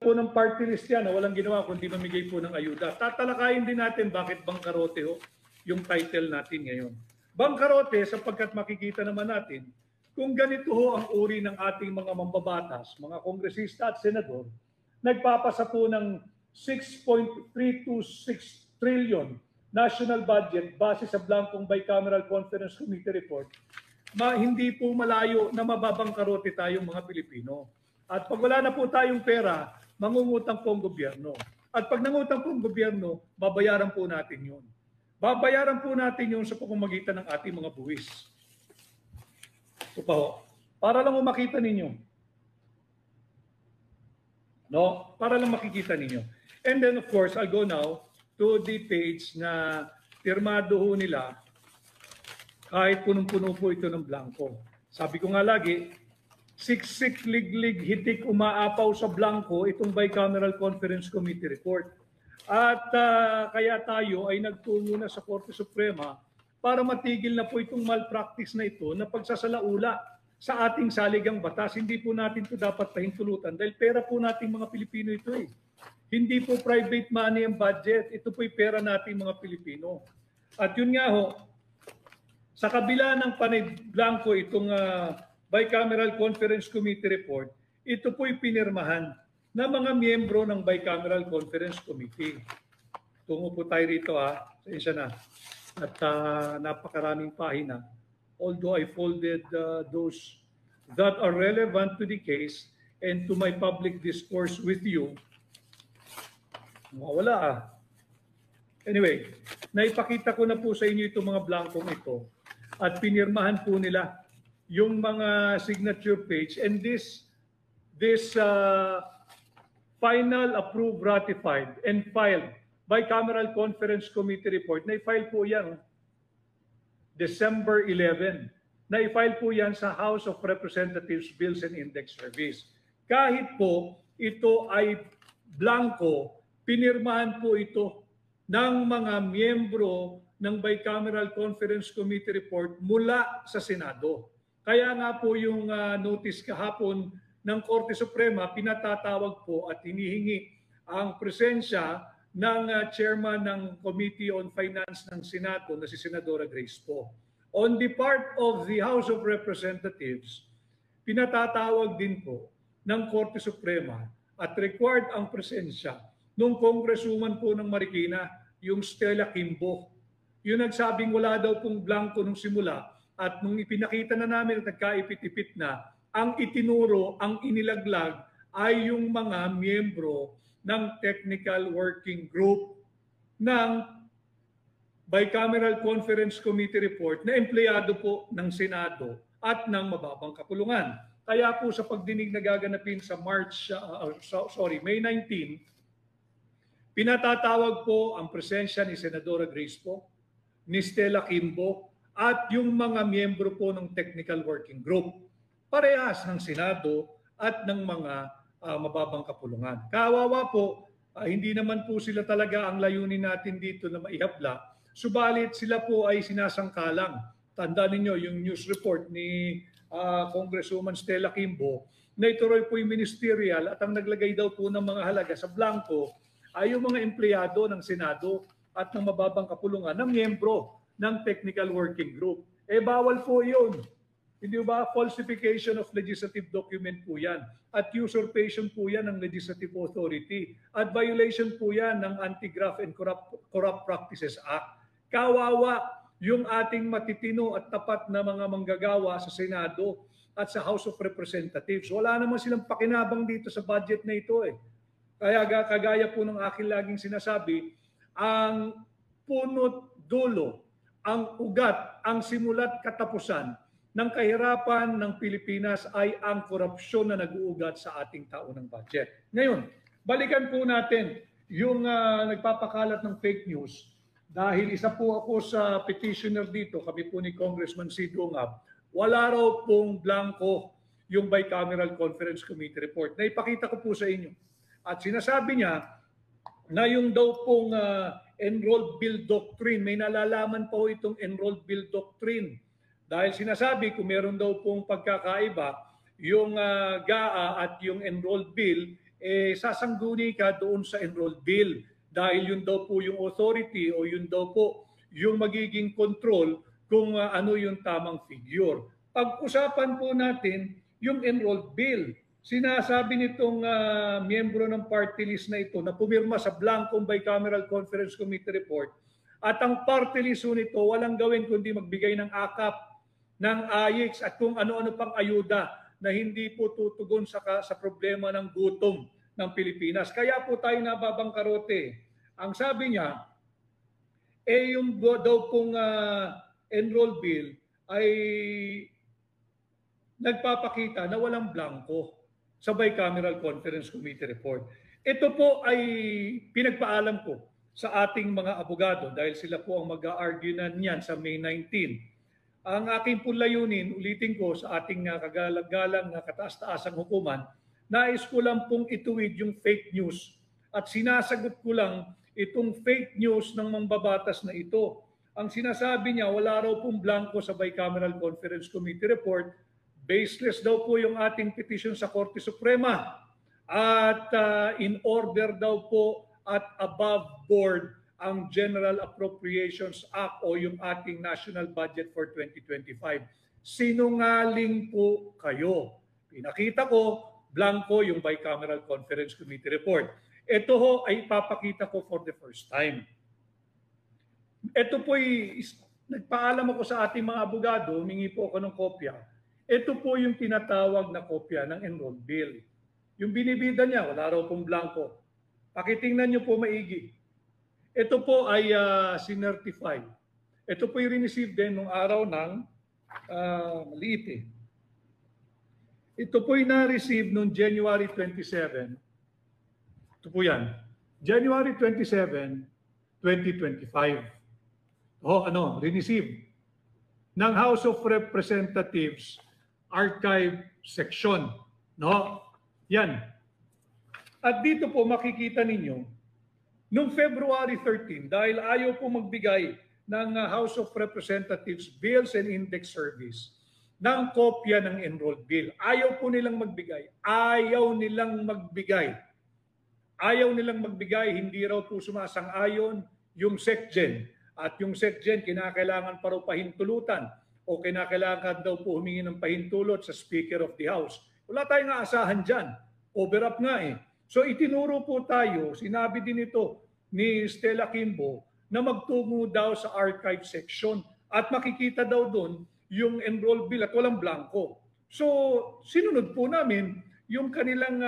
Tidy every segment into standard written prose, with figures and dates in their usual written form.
po ng party list yan na walang ginawa kundi mamigay po ng ayuda. Tatalakayin din natin bakit bangkarote ho yung title natin ngayon. Bangkarote sapagkat makikita naman natin kung ganito ho ang uri ng ating mga mambabatas, mga kongresista at senador, nagpapasa po ng 6.326 trillion national budget base sa blankong Bicameral Conference Committee report, hindi po malayo na mababangkarote tayong mga Pilipino. At pag wala na po tayong pera, mangungutang po ang gobyerno. At pag nangutang po ang gobyerno, babayaran po natin yun. Babayaran po natin yun sa pamamagitan ng ating mga buwis. Ito pa ho. Para lang makita ninyo. No? Para lang makikita ninyo. And then of course, I'll go now to the page na pirmado ho nila kahit punong-puno po ito ng blanco. Sabi ko nga lagi, siksik, liglig, hitik, umaapaw sa blanco itong Bicameral Conference Committee report. At kaya tayo ay nagtungo na sa Korte Suprema para matigil na po itong malpractice na ito na pagsasalaula sa ating saligang batas. Hindi po natin ito dapat pahintulutan dahil pera po nating mga Pilipino ito eh. Hindi po private money ang budget. Ito po'y pera nating mga Pilipino. At yun nga ho, sa kabila ng panay blanco itong Bicameral Conference Committee report, ito po'y pinirmahan ng mga miyembro ng Bicameral Conference Committee. Tungo po tayo rito Sensya na. At napakaraming pahina. Although I folded those that are relevant to the case and to my public discourse with you, mawala Anyway, naipakita ko na po sa inyo itong mga blankong ito at pinirmahan po nila yung mga signature page, and this final approved, ratified, and filed Bicameral Conference Committee report, na-file po yan December 11. Na-file po yan sa House of Representatives Bills and Index Service. Kahit po ito ay blanco, pinirmahan po ito ng mga miyembro ng Bicameral Conference Committee report mula sa Senado. Kaya nga po yung notice kahapon ng Korte Suprema, pinatatawag po at hinihingi ang presensya ng chairman ng Committee on Finance ng Senado na si Senadora Grace Poe. On the part of the House of Representatives, pinatatawag din po ng Korte Suprema at required ang presensya nung congresswoman po ng Marikina, yung Stella Kimbo. Yung nagsabing wala daw pong blanco nung simula, at nung ipinakita na namin at nagkaipit-ipit na, ang itinuro, ang inilaglag ay yung mga miyembro ng Technical Working Group ng Bicameral Conference Committee report na empleyado po ng Senado at ng mababang kapulungan. Kaya po sa pagdinig na gaganapin sa May 19, pinatatawag po ang presensya ni Senadora Grace Poe, ni Stella Kimbo, at yung mga miyembro po ng Technical Working Group, parehas ng Senado at ng mga mababang kapulungan. Kawawa po, hindi naman po sila talaga ang layunin natin dito na maihabla, subalit sila po ay sinasangkalang. Tandaan ninyo yung news report ni Congresswoman Stella Kimbo na ituloy po yung ministerial at ang naglagay daw po ng mga halaga sa blanco ay yung mga empleyado ng Senado at ng mababang kapulungan na miyembro ng Technical Working Group. Bawal po yun. Hindi ba? Falsification of legislative document po yan. At usurpation po yan ng legislative authority. At violation po yan ng Anti-Graft and Corrupt Practices Act. Kawawa yung ating matitino at tapat na mga manggagawa sa Senado at sa House of Representatives. Wala naman silang pakinabang dito sa budget na ito Kaya kagaya po ng aking laging sinasabi, ang punot dulo, ang ugat, ang simulat katapusan ng kahirapan ng Pilipinas ay ang korupsyon na nag-uugat sa ating taunang budget. Ngayon, balikan po natin yung nagpapakalat ng fake news. Dahil isa po ako sa petitioner dito, kami po ni Congressman Sid Ungab, wala raw pong blanco yung Bicameral Conference Committee report. Naipakita ko po sa inyo. At sinasabi niya na yung daw pong enrolled bill doctrine, may nalalaman po itong enrolled bill doctrine. Dahil sinasabi kung meron daw pong pagkakaiba, yung GAA at yung enrolled bill, sasangguni ka doon sa enrolled bill dahil yun daw po yung authority o yun daw po yung magiging control kung ano yung tamang figure. Pag-usapan po natin yung enrolled bill. Sinasabi nitong miyembro ng party list na ito na pumirma sa blankong bicameral conference committee report at ang party list nito walang gawin kundi magbigay ng akap, ng AIX at kung ano-ano pang ayuda na hindi po tutugon sa problema ng gutom ng Pilipinas. Kaya po tayo nababangkarote. Ang sabi niya, yung daw pong enroll bill ay nagpapakita na walang blanco sa bicameral conference committee report. Ito po ay pinagpaalam ko sa ating mga abogado dahil sila po ang mag-a-argue na niyan sa May 19. Ang aking po layunin, ulitin ko sa ating kagalang-galang na kataas-taasang hukuman, nais ko lang pong ituwid yung fake news at sinasagot ko lang itong fake news ng mambabatas na ito. Ang sinasabi niya, wala raw pong blanco sa bicameral conference committee report. Baseless daw po yung ating petition sa Korte Suprema at in order daw po at above board ang General Appropriations Act o yung ating national budget for 2025. Sinungaling po kayo. Pinakita ko, blanco yung bicameral conference committee report. Ito ho ay ipapakita ko for the first time. Ito po ay nagpaalam ako sa ating mga abogado, humingi po ako ng kopya. Ito po yung tinatawag na kopya ng enrolled bill. Yung binibida niya, wala raw pong blanco. Pakitingnan niyo po maigi. Ito po ay sinertify. Ito po yung receive din nung araw ng maliit eh. Ito po yung na-receive noong January 27. Ito po yan. January 27, 2025. Receive ng House of Representatives Archive Section. No? Yan. At dito po makikita ninyo, noong February 13, dahil ayaw po magbigay ng House of Representatives Bills and Index Service ng kopya ng enrolled bill. Ayaw po nilang magbigay. Ayaw nilang magbigay. Ayaw nilang magbigay, hindi raw po sumasang-ayon yung SecGen. At yung SecGen, kinakailangan pa raw pahintulutan o kinakailangan daw po humingi ng pahintulot sa Speaker of the House. Wala tayong aasahan dyan. Overrap nga eh. So itinuro po tayo, sinabi din ito ni Stella Kimbo na magtungo daw sa archive section at makikita daw doon yung enrolled bill at walang blanco. So sinunod po namin yung kanilang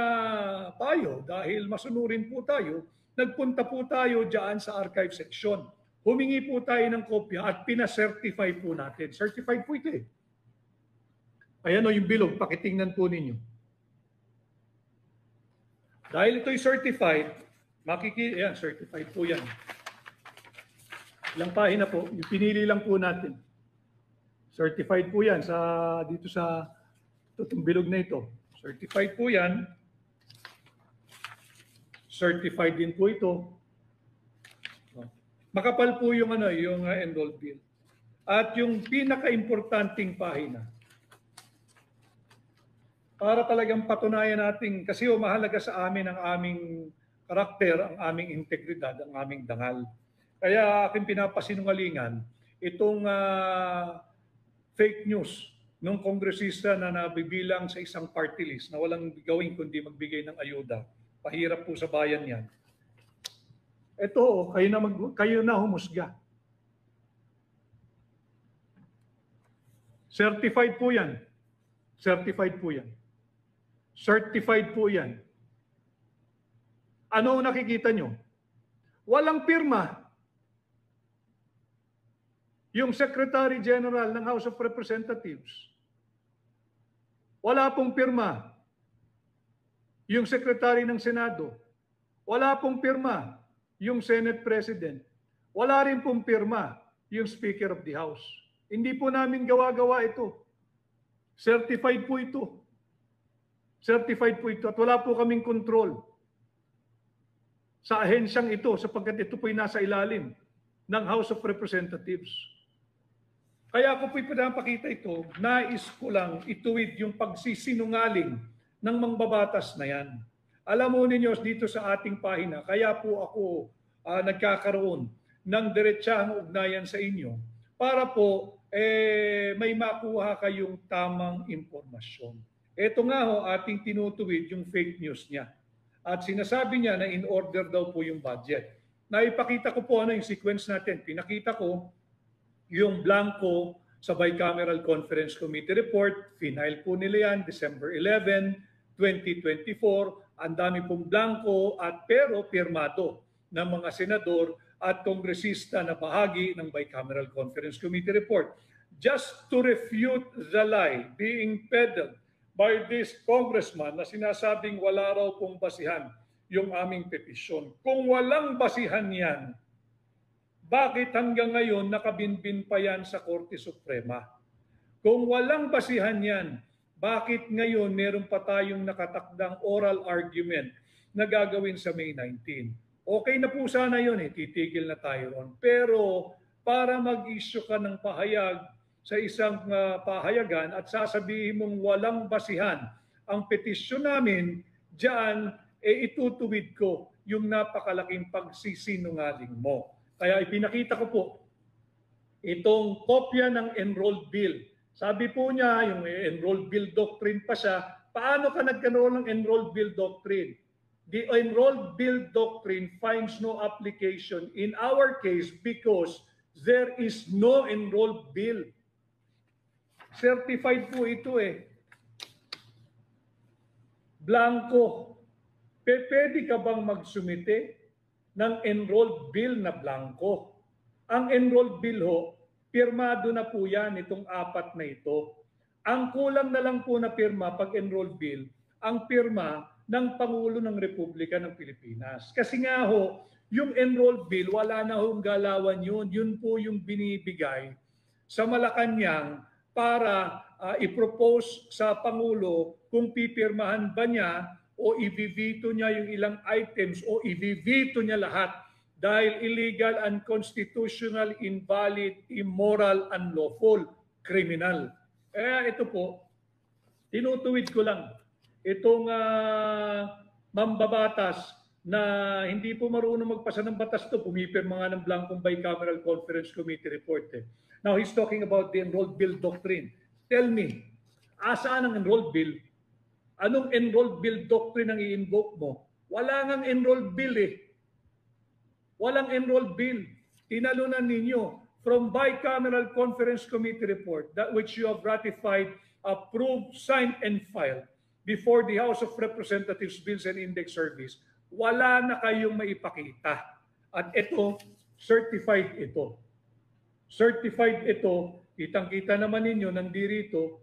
payo dahil masunurin po tayo, nagpunta po tayo dyan sa archive section. Humingi po tayo ng kopya at pina-certify po natin. Certified po ito eh. Ayan o yung bilog, pakitingnan po ninyo. Dahil ito'y certified, ayan, certified po yan. Ilang pahina po, yung pinili lang po natin. Certified po yan dito sa itong bilog na ito. Certified po yan. Certified din po ito. Makapal po yung enrolled bill. At yung pinaka-importanting pahina, para talagang patunayan natin, kasi mahalaga sa amin ang aming karakter, ang aming integridad, ang aming dangal. Kaya aking pinapasinungalingan itong fake news ng kongresista na nabibilang sa isang party list na walang gawin kundi magbigay ng ayuda. Pahirap po sa bayan yan. Ito, kayo na humusga. Certified po yan. Certified po yan. Certified po yan. Ano nakikita nyo? Walang pirma. Yung Secretary General ng House of Representatives. Wala pong pirma. Yung Secretary ng Senado. Wala pong pirma. Yung Senate President. Wala rin pong pirma. Yung Speaker of the House. Hindi po namin gawa-gawa ito. Certified po ito. Certified po ito at wala po kaming control sa ahensyang ito sapagkat ito po'y nasa ilalim ng House of Representatives. Kaya ako po'y pinapakita ito, nais ko lang ituwid yung pagsisinungaling ng mangbabatas na yan. Alam mo ninyo dito sa ating pahina, kaya po ako nagkakaroon ng diretsahang ugnayan sa inyo para po may makuha kayong tamang impormasyon. Ito nga ho, ating tinutuwid yung fake news niya. At sinasabi niya na in order daw po yung budget. Naipakita ko po yung sequence natin. Pinakita ko yung blanco sa Bicameral Conference Committee report. Final po nila yan, December 11, 2024. Ang dami pong blanco at pero pirmado ng mga senador at kongresista na bahagi ng Bicameral Conference Committee report. Just to refute the lie being peddled by this congressman na sinasabing wala raw pong basihan yung aming petisyon. Kung walang basihan yan, bakit hanggang ngayon nakabinbin pa yan sa Korte Suprema? Kung walang basihan yan, bakit ngayon meron pa tayong nakatakdang oral argument na gagawin sa May 19? Okay na po sana yun titigil na tayo ron. Pero para mag-issue ka ng pahayag sa isang pahayagan at sasabihin mong walang basihan ang petisyon namin, diyan itutuwid ko yung napakalaking pagsisinungaling mo. Kaya ipinakita ko po itong kopya ng enrolled bill. Sabi po niya, yung enrolled bill doctrine pa siya, paano ka nagkaroon ng enrolled bill doctrine? The enrolled bill doctrine finds no application in our case because there is no enrolled bill. Certified po ito Blanco. Pwede ka bang magsumite ng enrolled bill na blanco? Ang enrolled bill ho, pirmado na po yan itong apat na ito. Ang kulang na lang po na pirma pag enrolled bill, ang pirma ng Pangulo ng Republika ng Pilipinas. Kasi nga ho, yung enrolled bill, wala na hong galawan yun. Yun po yung binibigay sa Malacanang para i-propose sa Pangulo kung pipirmahan ba niya o i-veto niya yung ilang items o i-veto niya lahat dahil illegal, unconstitutional, invalid, immoral, unlawful, criminal. Ito po, tinutuwid ko lang itong mambabatas na hindi po marunong magpasa ng batas to, pumipirma nga ng blankong Bicameral Conference Committee report. Now, he's talking about the enrolled bill doctrine. Tell me, asaan ang enrolled bill? Anong enrolled bill doctrine ang i-invoke mo? Wala ngang enrolled bill Walang enrolled bill. Tinalunan ninyo from Bicameral Conference Committee report that which you have ratified, approved, signed, and filed before the House of Representatives Bills and Index Service. Wala na kayong maipakita. At ito, certified ito. Certified ito, kitang-kita naman ninyo, nandirito,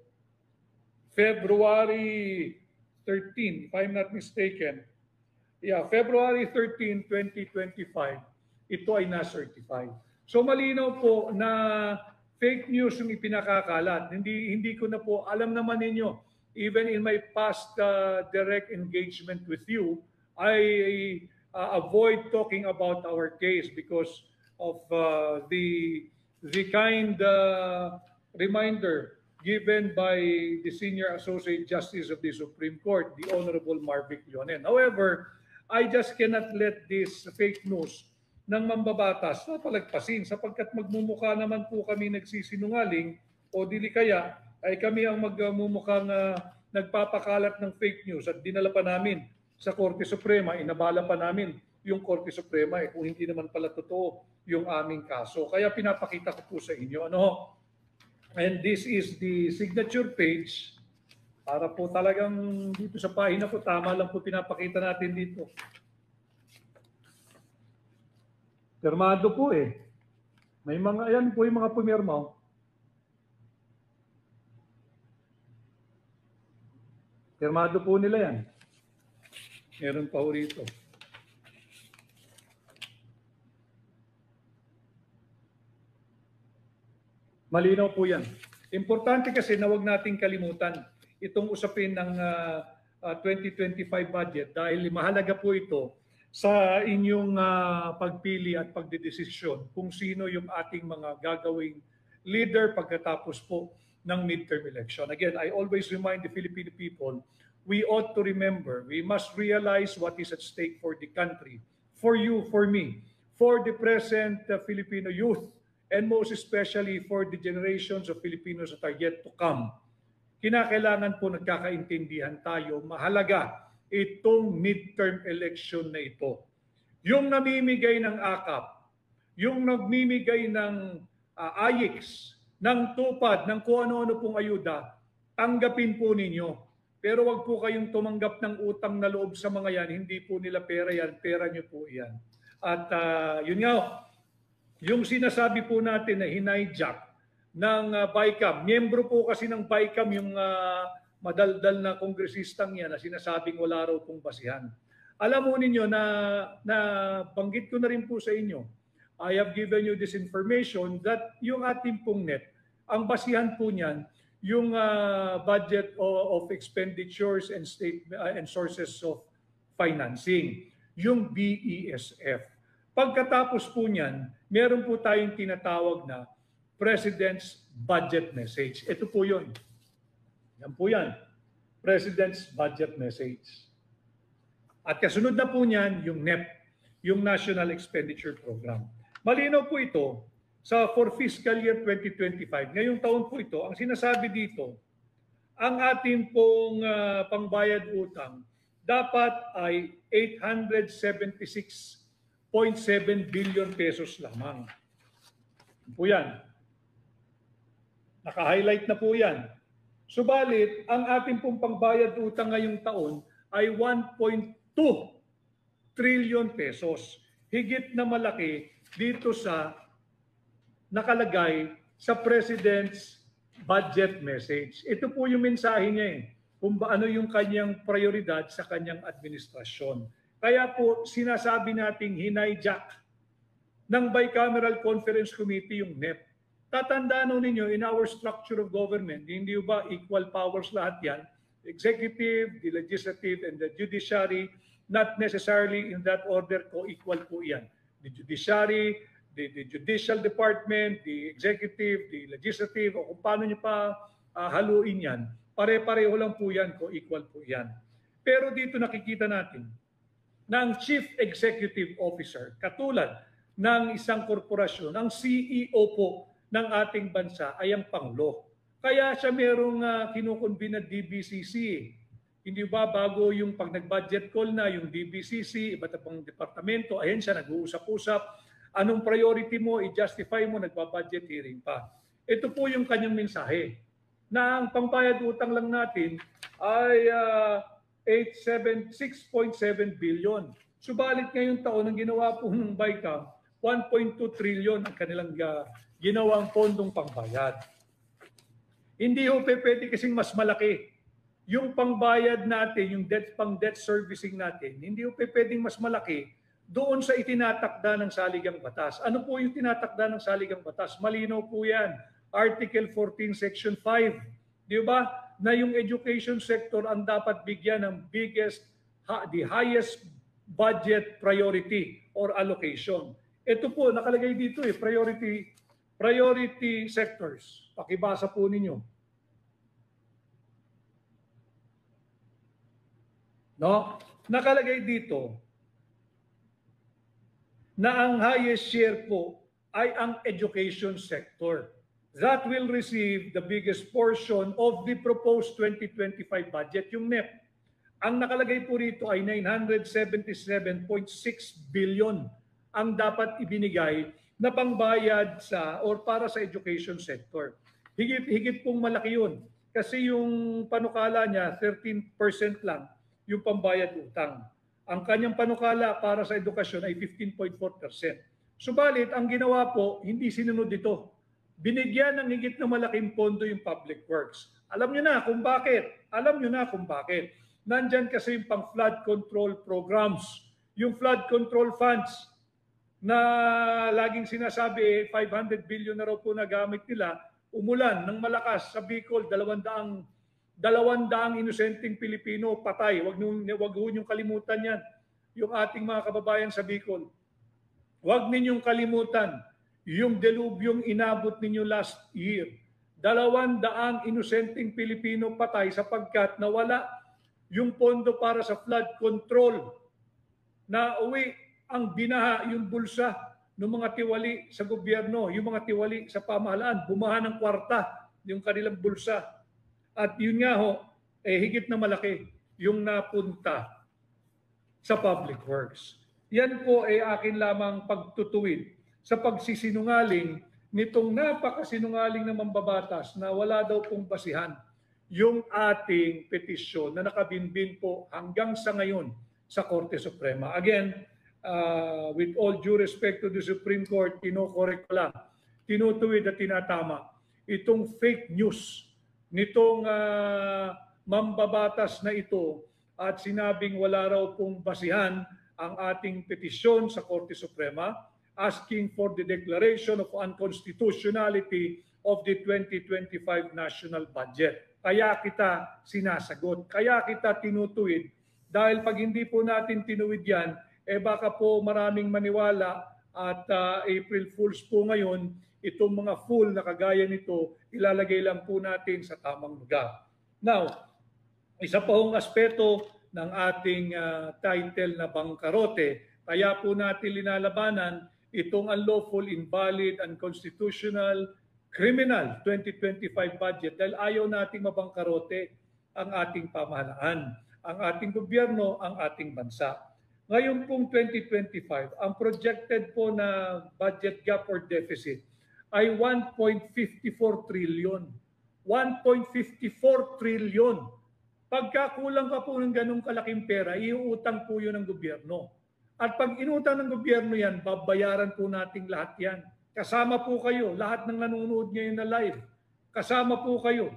February 13, if I'm not mistaken. Yeah, February 13, 2025, ito ay na-certify. So malinaw po na fake news yung ipinakakalat. Hindi ko na po, alam naman ninyo, even in my past direct engagement with you, I avoid talking about our case because of the kind reminder given by the Senior Associate Justice of the Supreme Court, the Honorable Marvic Leonen. However, I just cannot let this fake news ng mambabatas na palagpasin sapagkat magmumukha naman po kami nagsisinungaling o dili kaya ay kami ang magmumukhang nagpapakalat ng fake news at dinala pa namin sa Korte Suprema, inabala pa namin yung Korte Suprema kung hindi naman pala totoo yung aming kaso. Kaya pinapakita ko po sa inyo. And this is the signature page para po talagang dito sa pahina po, tama lang po pinapakita natin dito. Pirmado po May mga, ayan po yung mga pumirma. Pirmado po nila yan. Meron pa ho rito. Malinaw po yan. Importante kasi na huwag nating kalimutan itong usapin ng 2025 budget dahil mahalaga po ito sa inyong pagpili at pagdedesisyon kung sino yung ating mga gagawing leader pagkatapos po ng midterm election. Again, I always remind the Filipino people, we ought to remember, we must realize what is at stake for the country, for you, for me, for the present Filipino youth, and most especially for the generations of Filipinos that are yet to come. Kinakailangan po nagkakaintindihan tayo, mahalaga itong midterm election na ito. Yung namimigay ng AKAP, yung nagmimigay ng AYIX, ng tupad, ng kung ano-ano pong ayuda, tanggapin po ninyo. Pero wag po kayong tumanggap ng utang na loob sa mga yan. Hindi po nila pera yan, pera nyo po yan. At yun nga, yung sinasabi po natin na hinijack ng BICAM. Miyembro po kasi ng BICAM yung madaldal na kongresistang yan na sinasabing wala raw pong basihan. Alam mo ninyo na banggit ko na rin po sa inyo, I have given you this information that yung ating pong NEP, ang basihan po niyan, yung budget of expenditures and state and sources of financing, yung BESF. Pagkatapos po niyan, meron po tayong tinatawag na President's Budget Message. Ito po yun. Yan po yan. President's Budget Message. At kasunod na po niyan, yung NEP, yung National Expenditure Program. Malinaw po ito for fiscal year 2025. Ngayong taon po ito, ang sinasabi dito, ang ating pong pangbayad utang dapat ay 876.7 billion pesos lamang. Po yan. Naka-highlight na po yan. Subalit, ang ating pong pangbayad utang ngayong taon ay 1.2 trillion pesos. Higit na malaki dito sa nakalagay sa President's Budget Message. Ito po yung mensahe niya kung ano yung kanyang prioridad sa kanyang administrasyon. Kaya po sinasabi nating hinijack ng Bicameral Conference Committee yung NEP. Tatandaan ninyo, in our structure of government, hindi ba equal powers lahat yan? The executive, the legislative, and the judiciary, not necessarily in that order co-equal po yan. The judiciary, the judicial department, the executive, the legislative, o kung paano nyo pa haluin yan, pare-pareho lang po yan, co-equal po yan. Pero dito nakikita natin na ang Chief Executive Officer, katulad ng isang korporasyon, ang CEO po ng ating bansa ay ang Pangulo. Kaya siya merong kinukunbi na DBCC. Hindi ba bago yung pag nag-budget call na yung DBCC, iba't ibang departamento, ayan siya nag-uusap-usap, anong priority mo, i-justify mo, nagpa-budget hearing pa. Ito po yung kanyang mensahe, na ang pangbayad utang lang natin ay 6.7 billion. Subalit ngayong taon, ang ginawa po ng BICAM, 1.2 trillion ang kanilang ginawang pondong pangbayad. Hindi ho pwede kasing mas malaki. Yung pangbayad natin, yung pang-debt servicing natin, hindi ho pwedeng mas malaki doon sa itinatakda ng saligang batas. Ano po yung tinatakda ng saligang batas? Malinaw po yan. Article 14, Section 5. Di ba? Na yung education sector ang dapat bigyan ng the highest budget priority or allocation. Ito po, nakalagay dito priority sectors. Pakibasa po ninyo. No? Nakalagay dito na ang highest share po ay ang education sector. That will receive the biggest portion of the proposed 2025 budget, yung NEP. Ang nakalagay po rito ay 977.6 billion ang dapat ibinigay na pangbayad sa or para sa education sector. Higit pong malaki yun. Kasi yung panukala niya, 13% lang yung pambayad utang. Ang kanyang panukala para sa edukasyon ay 15.4%. Subalit, ang ginawa po, hindi sinunod ito. Binigyan ng higit na malaking pondo yung public works. Alam nyo na kung bakit. Nandyan kasi yung pang flood control programs. Yung flood control funds na laging sinasabi 500 billion na raw po nagamit nila, umulan ng malakas sa Bicol, 200 inosenteng Pilipino patay. Wag ninyong kalimutan yan. Yung ating mga kababayan sa Bicol. Wag ninyong kalimutan yung delubyong inabot ninyo last year. 200 inosenteng Pilipino patay sapagkat nawala yung pondo para sa flood control na uwi ang binaha, yung bulsa ng mga tiwali sa gobyerno, yung mga tiwali sa pamahalaan, bumaha ng kwarta yung kanilang bulsa. At yun nga ho, higit na malaki yung napunta sa public works. Yan po ay akin lamang pagtutuwid sa pagsisinungaling nitong napakasinungaling na mambabatas na wala daw pong basihan yung ating petisyon na nakabinbin po hanggang sa ngayon sa Korte Suprema. Again, with all due respect to the Supreme Court, kino-correct ko lang, tinutuwid at tinatama itong fake news nitong mambabatas na ito at sinabing wala raw pong basihan ang ating petisyon sa Korte Suprema asking for the declaration of unconstitutionality of the 2025 national budget. Kaya kita sinasagot, kaya kita tinutuwid dahil pag hindi po natin tinuwid yan, baka po maraming maniwala at April Fools po ngayon, itong mga fool na kagaya nito, ilalagay lang po natin sa tamang lugar. Now, isa pa hong aspeto ng ating title na bangkarote, kaya po natin linalabanan itong unlawful, invalid, unconstitutional, criminal 2025 budget dahil ayaw nating mabangkarote ang ating pamahalaan, ang ating gobyerno, ang ating bansa. Ngayon pong 2025, ang projected po na budget gap or deficit ay 1.54 trillion. 1.54 trillion. Pagkakulang ka po ng ganong kalaking pera, iuutang po yun ng gobyerno. At pag inutang ng gobyerno yan, babayaran po nating lahat yan. Kasama po kayo, lahat ng nanonood ngayon na live. Kasama po kayo.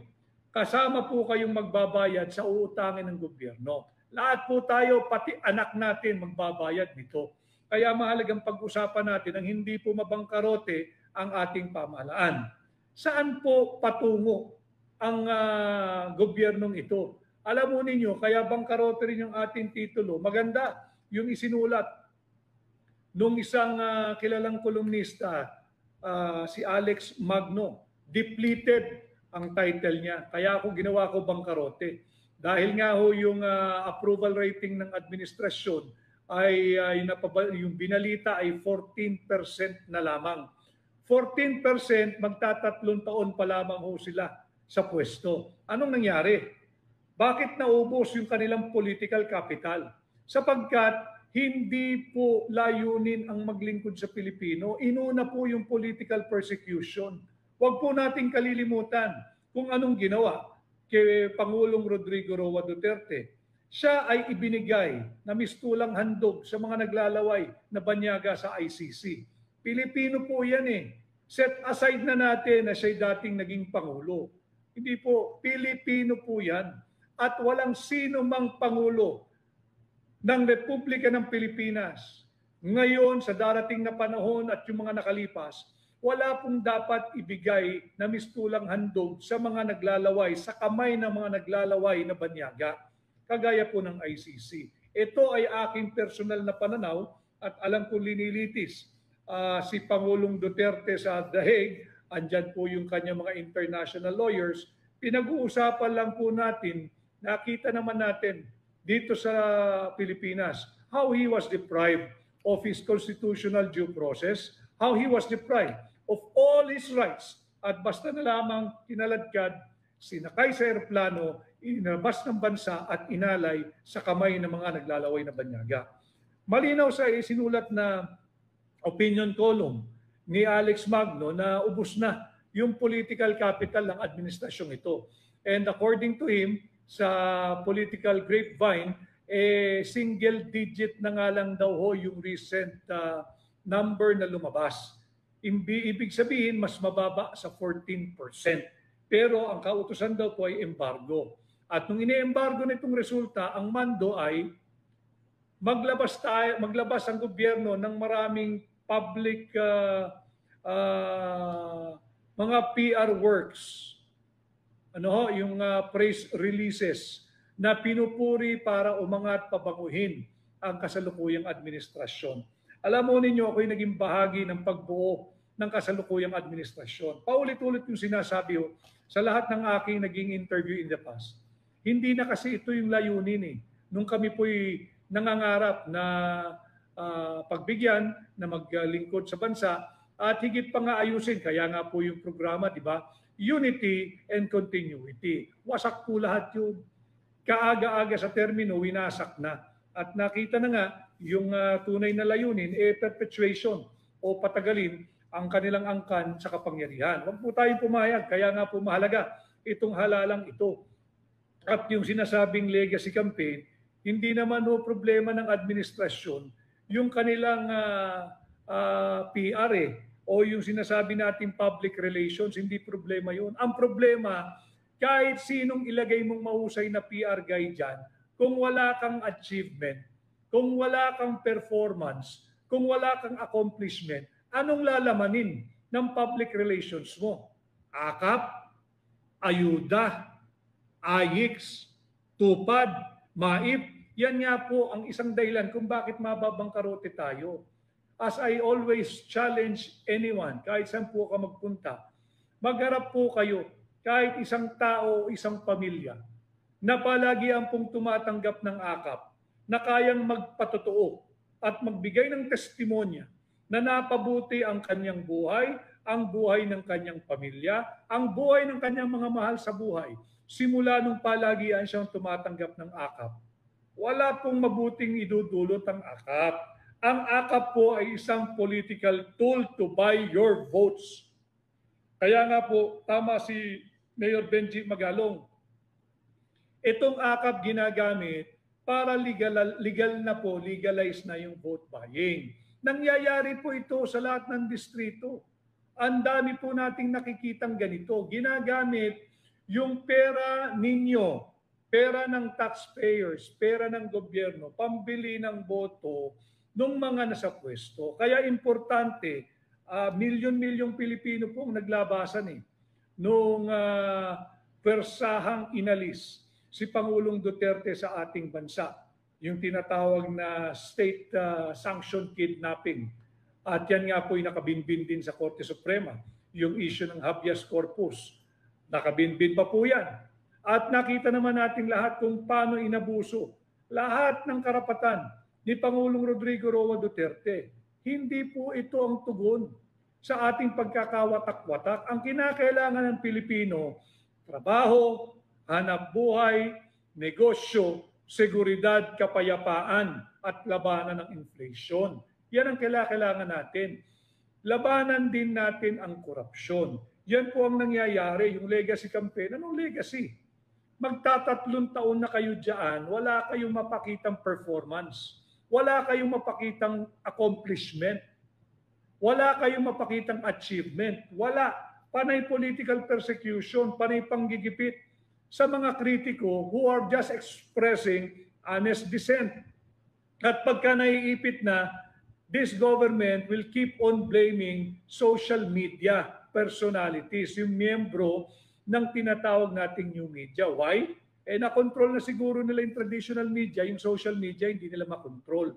Kasama po kayong magbabayad sa uutangin ng gobyerno. Lahat po tayo, pati anak natin, magbabayad nito. Kaya mahalagang pag-usapan natin ang hindi po mabangkarote ang ating pamahalaan. Saan po patungo ang gobyernong ito? Alam mo ninyo, kaya bangkarote rin yung ating titulo. Maganda yung isinulat nung isang kilalang kolumnista, si Alex Magno. Depleted ang title niya. Kaya ako ginawa ko bangkarote. Dahil nga ho yung approval rating ng administrasyon ay yung binalita ay 14% na lamang. 14% magtatatlong taon pa lamang ho sila sa pwesto. Anong nangyari? Bakit naubos yung kanilang political capital? Sapagkat hindi po layunin ang maglingkod sa Pilipino, inuna po yung political persecution. Huwag po nating kalilimutan kung anong ginawa kay Pangulong Rodrigo Roa Duterte. Siya ay ibinigay na mistulang handog sa mga naglalaway na banyaga sa ICC. Pilipino po yan eh. Set aside na natin na siya'y dating naging Pangulo. Hindi po, Pilipino po yan. At walang sino mang Pangulo ng Republika ng Pilipinas ngayon sa darating na panahon at yung mga nakalipas, wala pong dapat ibigay na mistulang handog sa mga naglalaway, sa kamay ng mga naglalaway na banyaga, kagaya po ng ICC. Ito ay aking personal na pananaw at alam ko linilitis si Pangulong Duterte sa The Hague, andyan po yung kanyang mga international lawyers, pinag-uusapan lang po natin, nakita naman natin dito sa Pilipinas, how he was deprived of his constitutional due process, how he was deprived of all his rights. At basta na lamang kinaladkad, sinakay sa eroplano, inabas ng bansa at inalay sa kamay ng mga naglalaway na banyaga. Malinaw sa isinulat na opinion column ni Alex Magno na ubos na yung political capital ng administrasyong ito. And according to him, sa political grapevine, single digit na nga lang daw ho yung recent number na lumabas. Ibig sabihin, mas mababa sa 14%. Pero ang kautusan daw po ay embargo. At nung ine-embargo nitong resulta, ang mando ay maglabas ang gobyerno ng maraming public mga PR works, yung press releases na pinupuri para umangat pabanguhin ang kasalukuyang administrasyon. Alam mo ninyo, ako'y naging bahagi ng pagbuo ng kasalukuyang administrasyon. Paulit-ulit yung sinasabi ko sa lahat ng aking naging interview in the past. Hindi na kasi ito yung layunin eh. Nung kami po'y nangangarap na pagbigyan, na maglingkod sa bansa, at higit pa nga ayusin, kaya nga po yung programa, di ba? Unity and continuity. Wasak po lahat yun. Kaaga-aga sa termino, winasak na. At nakita na nga, yung tunay na layunin, perpetuation o patagalin ang kanilang angkan sa kapangyarihan. Huwag po tayong pumayag, kaya nga po mahalaga itong halalang ito. At yung sinasabing legacy campaign, hindi naman ho problema ng administrasyon yung kanilang PR o yung sinasabi natin public relations, hindi problema yun. Ang problema, kahit sinong ilagay mong mahusay na PR guy dyan, kung wala kang achievement, kung wala kang performance, kung wala kang accomplishment, anong lalamanin ng public relations mo? Akap, ayuda, AIX, tupad, MAIP, yan nga po ang isang dahilan kung bakit mababangkarote tayo. As I always challenge anyone, kahit saan po ka magpunta, magharap po kayo kahit isang tao o isang pamilya na palagian pong tumatanggap ng akap, na kayang magpatotoo at magbigay ng testimonya na napabuti ang kanyang buhay, ang buhay ng kanyang pamilya, ang buhay ng kanyang mga mahal sa buhay, simula nung palagian siyang tumatanggap ng akap. Wala pong mabuting idudulot ang akap. Ang akap po ay isang political tool to buy your votes. Kaya nga po, tama si Mayor Benji Magalong. Itong akap ginagamit para legal na po, legalize na yung vote buying. Nangyayari po ito sa lahat ng distrito. Ang dami po nating nakikitang ganito. Ginagamit yung pera ninyo, pera ng taxpayers, pera ng gobyerno, pambili ng boto ng mga nasa pwesto. Kaya importante, milyon-milyong Pilipino po ang naglabasan nung persahang inalis si Pangulong Duterte sa ating bansa. Yung tinatawag na state-sanctioned kidnapping. At yan nga po yung nakabinbin din sa Korte Suprema. Yung issue ng habeas corpus. Nakabinbin pa po yan. At nakita naman natin lahat kung paano inabuso lahat ng karapatan ni Pangulong Rodrigo Roa Duterte. Hindi po ito ang tugon sa ating pagkakawatak-watak. Ang kinakailangan ng Pilipino, trabaho, hanap buhay, negosyo, seguridad, kapayapaan at labanan ng inflation. Yan ang kailangan natin. Labanan din natin ang korupsyon. Yan po ang nangyayari, yung legacy campaign. Anong legacy? Magtatatlong taon na kayo dyan, wala kayong mapakitang performance. Wala kayong mapakitang accomplishment. Wala kayong mapakitang achievement. Wala. Panay political persecution, panay panggigipit sa mga kritiko who are just expressing honest dissent. At pagka naiipit na, this government will keep on blaming social media personalities, yung miyembro ng tinatawag nating new media. Why? Na-control na siguro nila yung traditional media, yung social media, hindi nila makontrol.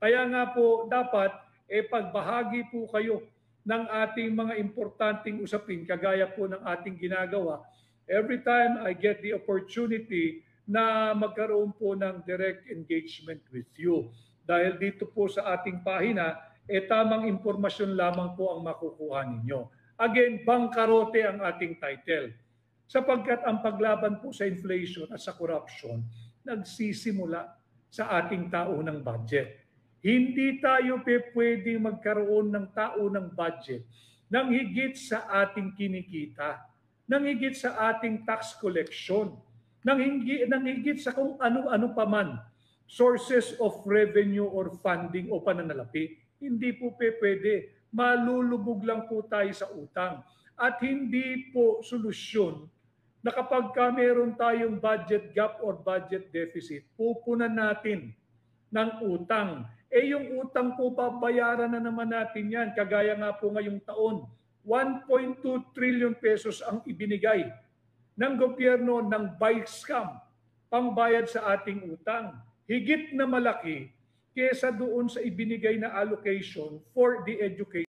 Kaya nga po, dapat, pagbahagi po kayo ng ating mga importanteng usapin, kagaya po ng ating ginagawa. Every time I get the opportunity na magkaroon po ng direct engagement with you. Dahil dito po sa ating pahina, tamang impormasyon lamang po ang makukuha ninyo. Again, bangkarote ang ating title. Sapagkat ang paglaban po sa inflation at sa corruption, nagsisimula sa ating taunang budget. Hindi tayo pwedeng magkaroon ng taunang budget nang higit sa ating kinikita, nang higit sa ating tax collection, nang higit sa kung ano-ano pa man, sources of revenue or funding o pananalapi. Hindi po pwede. Malulubog lang po tayo sa utang. At hindi po solusyon na kapag meron tayong budget gap or budget deficit, pupunan natin ng utang. Yung utang po, babayaran na naman natin yan. Kagaya nga po ngayong taon, 1.2 trillion pesos ang ibinigay ng gobyerno ng buy scam, pangbayad sa ating utang. Higit na malaki kesa doon sa ibinigay na allocation for the education